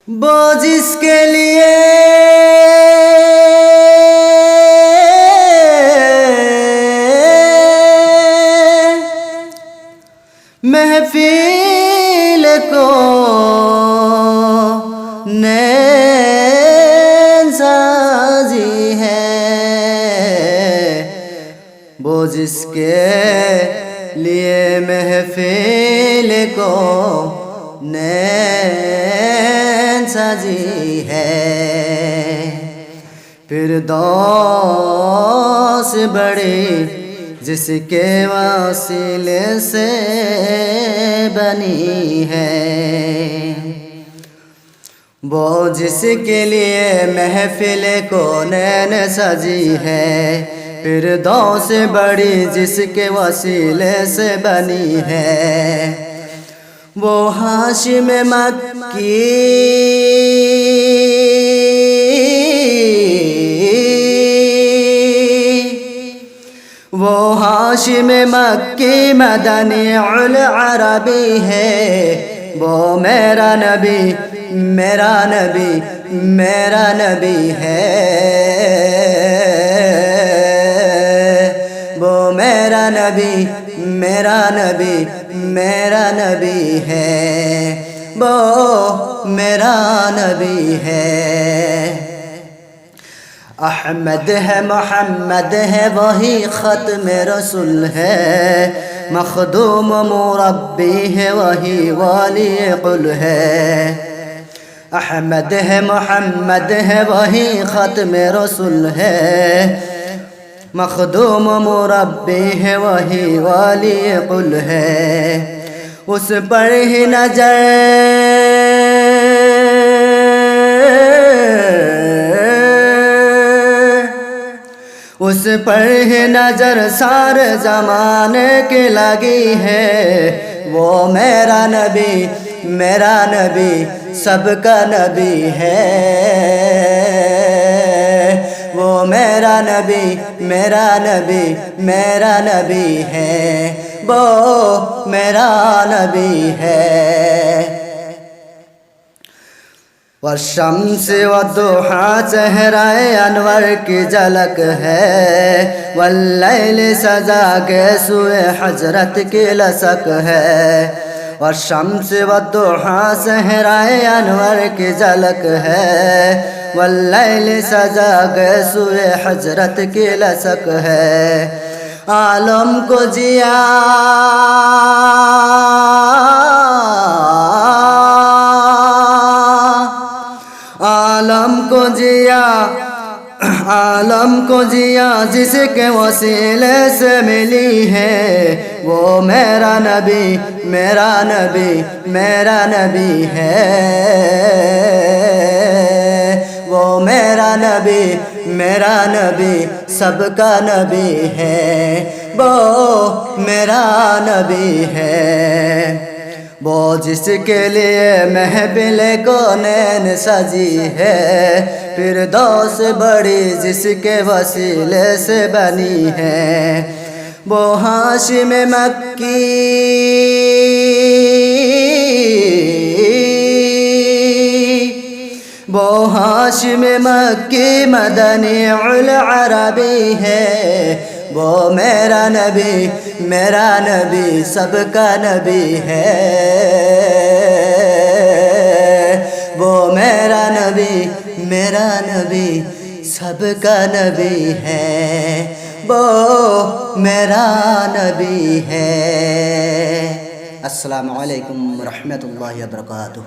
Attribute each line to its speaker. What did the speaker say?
Speaker 1: وہ جس کے لیے محفل کو نین سازی ہے، وہ جس کے لیے محفل کو نین سازی ہے، فردوس بڑی جس کے وسیلے سے بنی ہے، وہ جس کے لیے محفل کو نین سجی ہے، فردوس بڑی جس کے وسیلے سے بنی ہے، وہ ہاشم مکی وہ ہاشم مکی مدنی العربی ہے، وہ میرا نبی میرا نبی میرا نبی ہے، وہ میرا نبی میرا نبی میرا نبی ہے، وہ میرا نبی ہے۔ احمد ہے محمد ہے وہی ختم رسول ہے، مخدوم مربی ہے وہی والی قل ہے، احمد ہے محمد ہے وہی ختم رسول ہے، مخدوم مربی ہے وہی والی قل ہے، اس پر ہی نظر اس پر ہی نظر سارے زمانے کی لگی ہے، وہ میرا نبی سب کا نبی ہے، وہ میرا نبی میرا نبی ہے، وہ میرا نبی ہے۔ والشمس والضحیٰ چہرہ انور کی جھلک ہے، واللیل سجا کے سوئے حضرت کی لسک ہے، والشمس والضحیٰ چہرہ انور کی جھلک ہے، واللیل سجا کے سوئے حضرت کی لسک ہے، عالم کو جیا عالم کو جیا جس کے وسیلے سے ملی ہے، وہ میرا نبی ہے، وہ میرا نبی سب کا نبی ہے، وہ میرا نبی ہے، وہ جس کے لیے محفل کو نین سجی ہے، فردوس بڑی جس کے وسیلے سے بنی ہے، وہ ہاشم مکی وہ ہاشم مکی مدنی العربی ہے، وہ میرا نبی سب کا نبی ہے، وہ میرا نبی سب کا نبی ہے، وہ میرا نبی ہے۔ السلام علیکم ورحمۃ اللہ وبرکاتہ۔